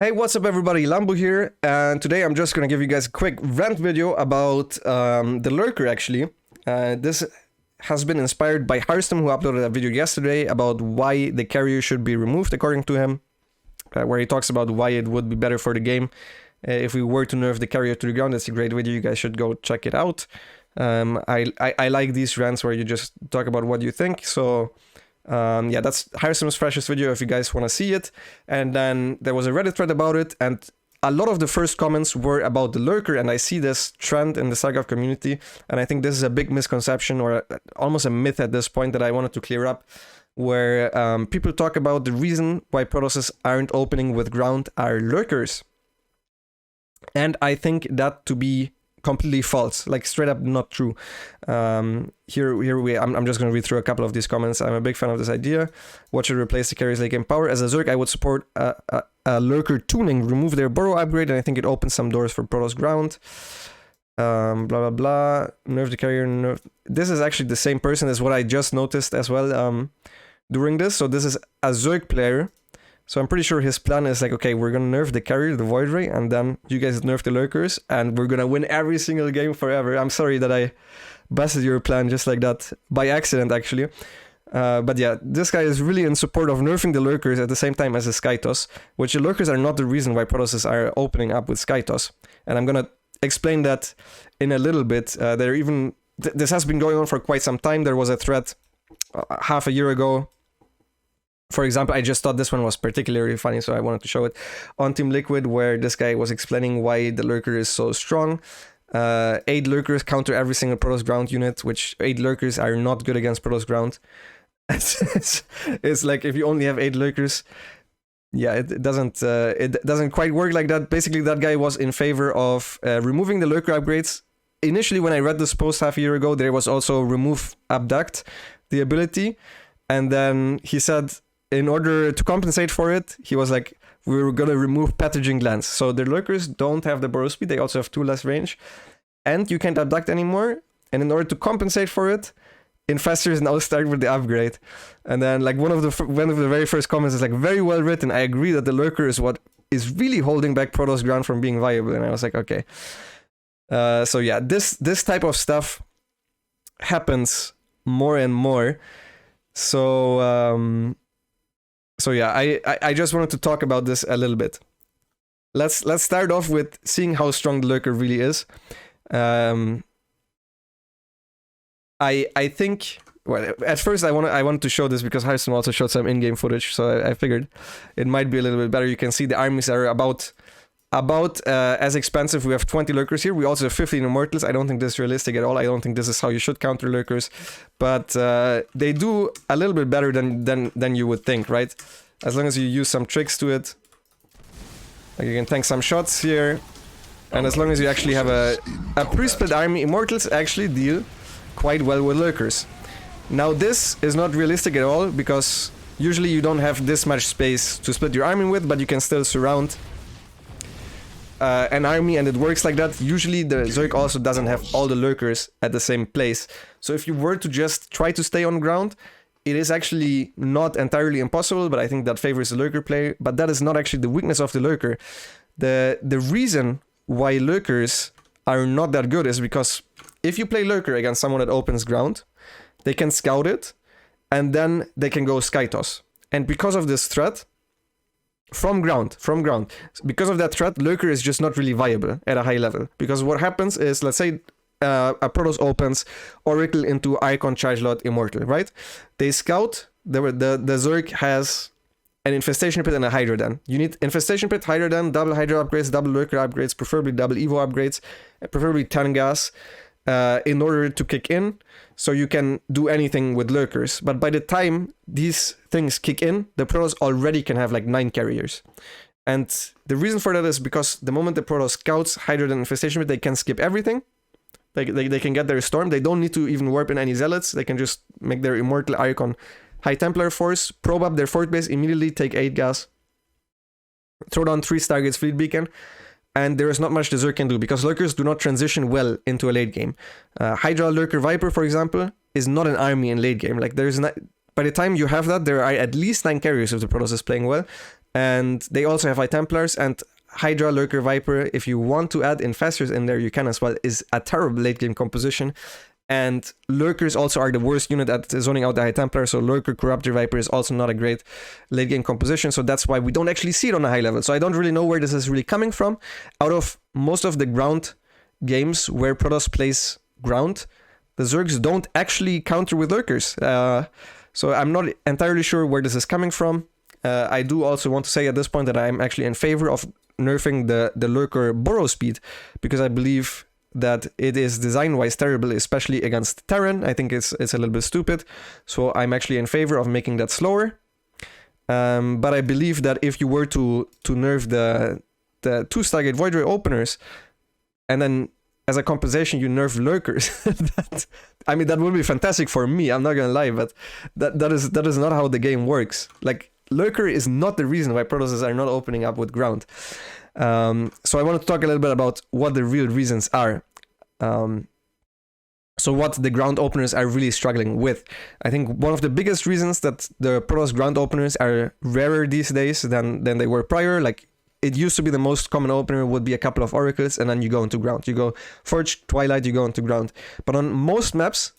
Hey, what's up everybody, Lambo here, and today I'm just gonna give you guys a quick rant video about the Lurker actually. This has been inspired by Hearthstone, who uploaded a video yesterday about why the carrier should be removed according to him, where he talks about why it would be better for the game if we were to nerf the carrier to the ground. That's a great video, you guys should go check it out. I like these rants where you just talk about what you think, so yeah, that's Hearthstone's freshest video if you guys want to see it. And then there was a Reddit thread about it, and a lot of the first comments were about the Lurker, and I see this trend in the Starcraft community, and I think this is a big misconception, or almost a myth at this point, that I wanted to clear up, where people talk about the reason why Protosses aren't opening with ground are Lurkers. And I think that to be completely false, like straight up not true. I'm just going to read through a couple of these comments. I'm a big fan of this idea. What should replace the carrier's late game power? As a Zerg, I would support a Lurker tuning, remove their burrow upgrade, and I think it opens some doors for Protoss ground. Blah blah blah. Nerf the carrier. Nerf. This is actually the same person as what I just noticed as well during this. So this is a Zerg player. So I'm pretty sure his plan is like, okay, we're gonna nerf the carrier, the Voidray, and then you guys nerf the Lurkers, and we're gonna win every single game forever. I'm sorry that I busted your plan just like that, by accident actually. But yeah, this guy is really in support of nerfing the Lurkers at the same time as the Skytoss, which the Lurkers are not the reason why Protosses are opening up with Skytoss. And I'm gonna explain that in a little bit. This has been going on for quite some time. There was a thread half a year ago. For example, I just thought this one was particularly funny, so I wanted to show it on Team Liquid, where this guy was explaining why the Lurker is so strong. 8 Lurkers counter every single Protoss ground unit, which 8 Lurkers are not good against Protoss ground. It's like if you only have 8 Lurkers, yeah, it doesn't quite work like that. Basically, that guy was in favor of removing the Lurker upgrades. Initially, when I read this post half a year ago, there was also remove abduct, the ability, and then he said, in order to compensate for it, he was like, we're gonna remove pathogen glands. So the Lurkers don't have the burrow speed, they also have 2 less range, and you can't abduct anymore. And in order to compensate for it, Infestors now start with the upgrade. And then like one of the very first comments is like, very well written. I agree that the Lurker is what is really holding back Protoss ground from being viable. And I was like, okay. So yeah, this type of stuff happens more and more. So yeah, I just wanted to talk about this a little bit. Let's start off with seeing how strong the Lurker really is. I think, well, at first I wanted to show this because Hearthstone also showed some in-game footage, so I figured it might be a little bit better. You can see the armies are about as expensive. We have 20 Lurkers here. We also have 15 Immortals. I don't think this is realistic at all. I don't think this is how you should counter Lurkers, but they do a little bit better than you would think, right? As long as you use some tricks to it. Like you can tank some shots here, and as long as you actually have a pre-split army, Immortals actually deal quite well with Lurkers. Now this is not realistic at all, because usually you don't have this much space to split your army with, but you can still surround an army, and it works like that. Usually the Zerg also doesn't have all the Lurkers at the same place. So if you were to just try to stay on ground, it is actually not entirely impossible, but I think that favors the Lurker play. But that is not actually the weakness of the Lurker. The reason why Lurkers are not that good is because if you play Lurker against someone that opens ground, they can scout it, and then they can go Skytoss. And because of this threat, from ground, because of that threat, Lurker is just not really viable at a high level. Because what happens is, let's say a Protoss opens Oracle into Icon, Chargelot, Immortal, right? They scout, the Zerg has an Infestation Pit and a Hydra Den. You need Infestation Pit, Hydra Den, double Hydra upgrades, double Lurker upgrades, preferably double Evo upgrades, preferably 10 gas, in order to kick in, so you can do anything with Lurkers. But by the time these things kick in, the Protoss already can have like 9 carriers. And the reason for that is because the moment the Protoss scouts Hydra Den Infestation Pit, they can skip everything. They can get their Storm. They don't need to even warp in any Zealots. They can just make their Immortal, Icon, High Templar Force, probe up their fort base, immediately take 8 gas, throw down 3 Stargates Fleet Beacon, and there is not much the Zerg can do, because Lurkers do not transition well into a late game. Hydra, Lurker, Viper, for example, is not an army in late game. Like, by the time you have that, there are at least 9 carriers if the Protoss is playing well, And they also have High Templars, and Hydra, Lurker, Viper, if you want to add Infestors in there, you can as well, is a terrible late game composition. And Lurkers also are the worst unit at zoning out the High Templar, so Lurker, Corruptor, Viper is also not a great late game composition, so that's why we don't actually see it on a high level. So I don't really know where this is really coming from. Out of most of the ground games where Protoss plays ground, the Zergs don't actually counter with Lurkers. So I'm not entirely sure where this is coming from. I do also want to say at this point that I'm actually in favor of nerfing the Lurker burrow speed, because I believe that it is design-wise terrible, especially against Terran. I think it's a little bit stupid, so I'm actually in favor of making that slower. But I believe that if you were to nerf the 2 Stargate Voidray openers, and then as a compensation you nerf Lurkers, that would be fantastic for me, I'm not gonna lie, but that is not how the game works. Like, Lurker is not the reason why Protosses are not opening up with ground. So I want to talk a little bit about what the real reasons are. So what the ground openers are really struggling with. I think one of the biggest reasons that the Protoss ground openers are rarer these days than they were prior. Like, it used to be the most common opener would be a couple of Oracles, and then you go into ground. You go Forge, Twilight, you go into ground. But on most maps,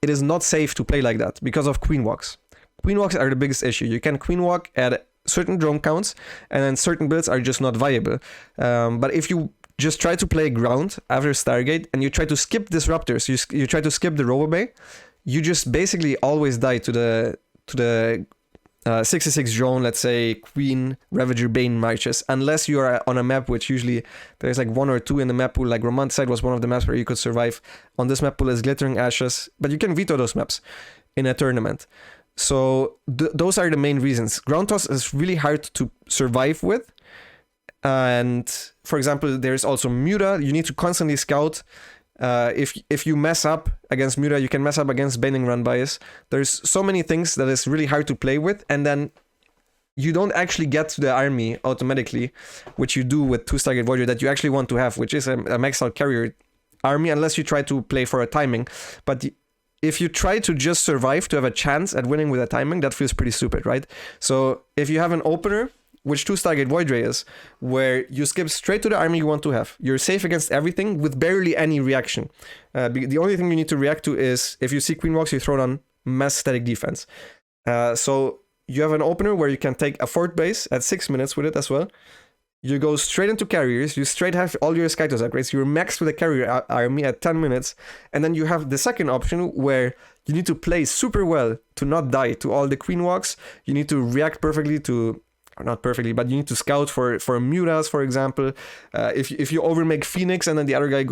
it is not safe to play like that because of Queen Walks. Queen Walks are the biggest issue. You can Queen Walk at certain drone counts, and then certain builds are just not viable. But if you just try to play ground after Stargate, and you try to skip Disruptors, you try to skip the Robobay, you just basically always die to the 66 drone, let's say Queen, Ravager, Bane marches, unless you are on a map which usually there's like 1 or 2 in the map pool. Like Romanticide was one of the maps where you could survive. On this map pool is Glittering Ashes, but you can veto those maps in a tournament. So those are the main reasons. Ground toss is really hard to survive with. And for example, there's also Muta. You need to constantly scout. If you mess up against Muta, you can mess up against Bending Run Bias. There's so many things that is really hard to play with. And then you don't actually get to the army automatically, which you do with 2 Stargate Voidray that you actually want to have, which is a maxed out carrier army, unless you try to play for a timing. But if you try to just survive to have a chance at winning with a timing, that feels pretty stupid, right? So if you have an opener, which 2 Stargate Voidray is, where you skip straight to the army you want to have, you're safe against everything with barely any reaction. The only thing you need to react to is if you see Queen Walks, you throw on mass static defense. So you have an opener where you can take a fort base at 6 minutes with it as well. You go straight into carriers, you straight have all your Skytoss upgrades, you're maxed with a carrier army at 10 minutes, and then you have the second option where you need to play super well to not die to all the Queen Walks. You need to react perfectly to, or not perfectly, but you need to scout for Mutas, for example. If you overmake Phoenix and then the other guy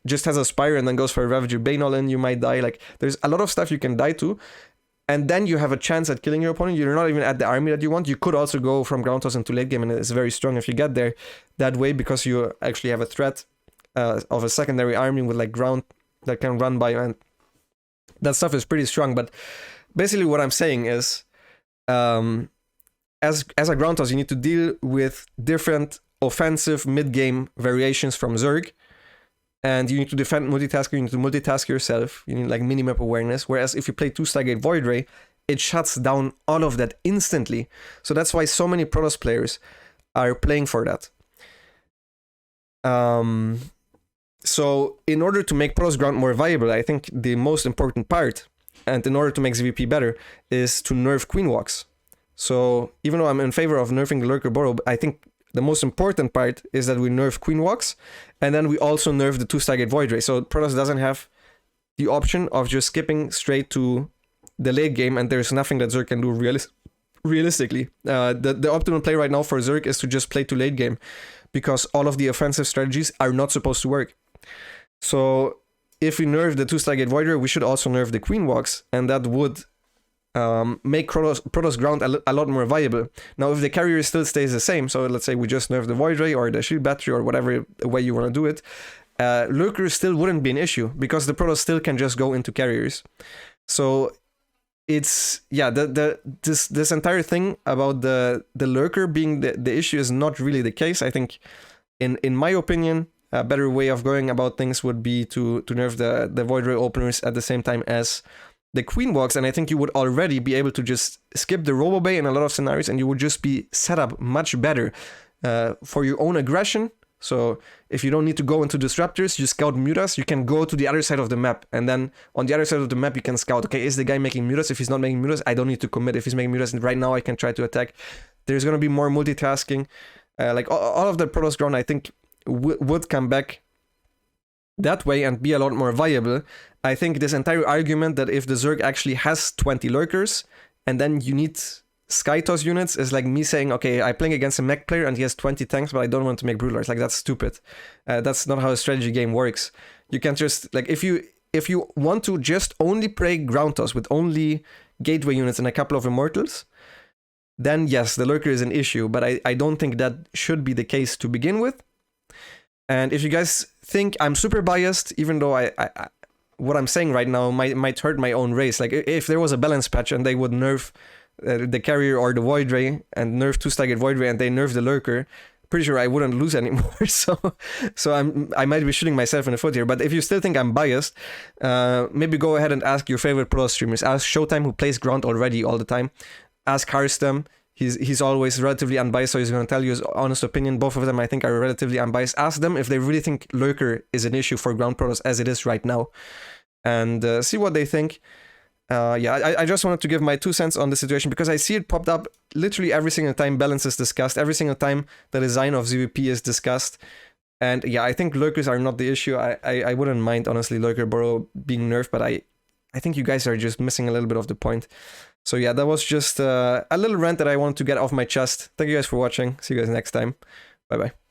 just has a Spire and then goes for a Ravager Bane all in, you might die. Like, there's a lot of stuff you can die to. And then you have a chance at killing your opponent. You're not even at the army that you want. You could also go from ground toss into late game, and it's very strong if you get there that way, because you actually have a threat of a secondary army with like ground that can run by, and that stuff is pretty strong. But basically what I'm saying is, as a ground toss, you need to deal with different offensive mid-game variations from Zerg. And you need to defend multitasker, you need to multitask yourself, you need like minimap awareness, whereas if you play 2 Stargate Voidray, it shuts down all of that instantly. So that's why so many Protoss players are playing for that. So in order to make Protoss ground more viable, I think the most important part, and in order to make ZVP better, is to nerf Queen Walks. So even though I'm in favor of nerfing the Lurker Burrow, I think the most important part is that we nerf Queen Walks, and then we also nerf the 2 Stargate Voidray. So Protoss doesn't have the option of just skipping straight to the late game, and there's nothing that Zerg can do realistically. The optimal play right now for Zerg is to just play to late game, because all of the offensive strategies are not supposed to work. So if we nerf the 2 Stargate Voidray, we should also nerf the Queen Walks, and that would make Protoss ground a lot more viable. Now, if the carrier still stays the same, so let's say we just nerf the Voidray or the Shield Battery or whatever way you want to do it, Lurkers still wouldn't be an issue, because the Protoss still can just go into carriers. So it's, yeah, this entire thing about the Lurker being the issue is not really the case. I think, in my opinion, a better way of going about things would be to nerf the Voidray openers at the same time as the Queen walks, and I think you would already be able to just skip the Robo Bay in a lot of scenarios, and you would just be set up much better for your own aggression. So if you don't need to go into Disruptors, you scout Mutas, you can go to the other side of the map, and then on the other side of the map you can scout, okay, is the guy making Mutas? If he's not making Mutas, I don't need to commit. If he's making Mutas, right now I can try to attack. There's going to be more multitasking. Like all of the Protoss ground, I think, would come back that way and be a lot more viable. I think this entire argument that if the Zerg actually has 20 Lurkers, and then you need Skytoss units, is like me saying, okay, I'm playing against a mech player and he has 20 tanks, but I don't want to make Broodlords. Like, that's stupid. That's not how a strategy game works. You can't just, like, if you want to just only play ground toss with only gateway units and a couple of Immortals, then yes, the Lurker is an issue, but I don't think that should be the case to begin with. And if you guys think I'm super biased, even though I what I'm saying right now might hurt my own race, like if there was a balance patch and they would nerf the carrier or the Voidray and nerf 2-staggered Voidray and they nerf the Lurker, pretty sure I wouldn't lose anymore. So I might be shooting myself in the foot here. But if you still think I'm biased, maybe go ahead and ask your favorite pro streamers. Ask Showtime, who plays ground already all the time. Ask Harstem. He's always relatively unbiased, so he's going to tell you his honest opinion. Both of them, I think, are relatively unbiased. Ask them if they really think Lurker is an issue for ground Protoss as it is right now, and see what they think. Yeah, I just wanted to give my 2 cents on the situation because I see it popped up literally every single time balance is discussed, every single time the design of ZVP is discussed. And yeah, I think Lurkers are not the issue. I wouldn't mind, honestly, Lurker Burrow being nerfed, but I think you guys are just missing a little bit of the point. So yeah, that was just a little rant that I wanted to get off my chest. Thank you guys for watching. See you guys next time. Bye-bye.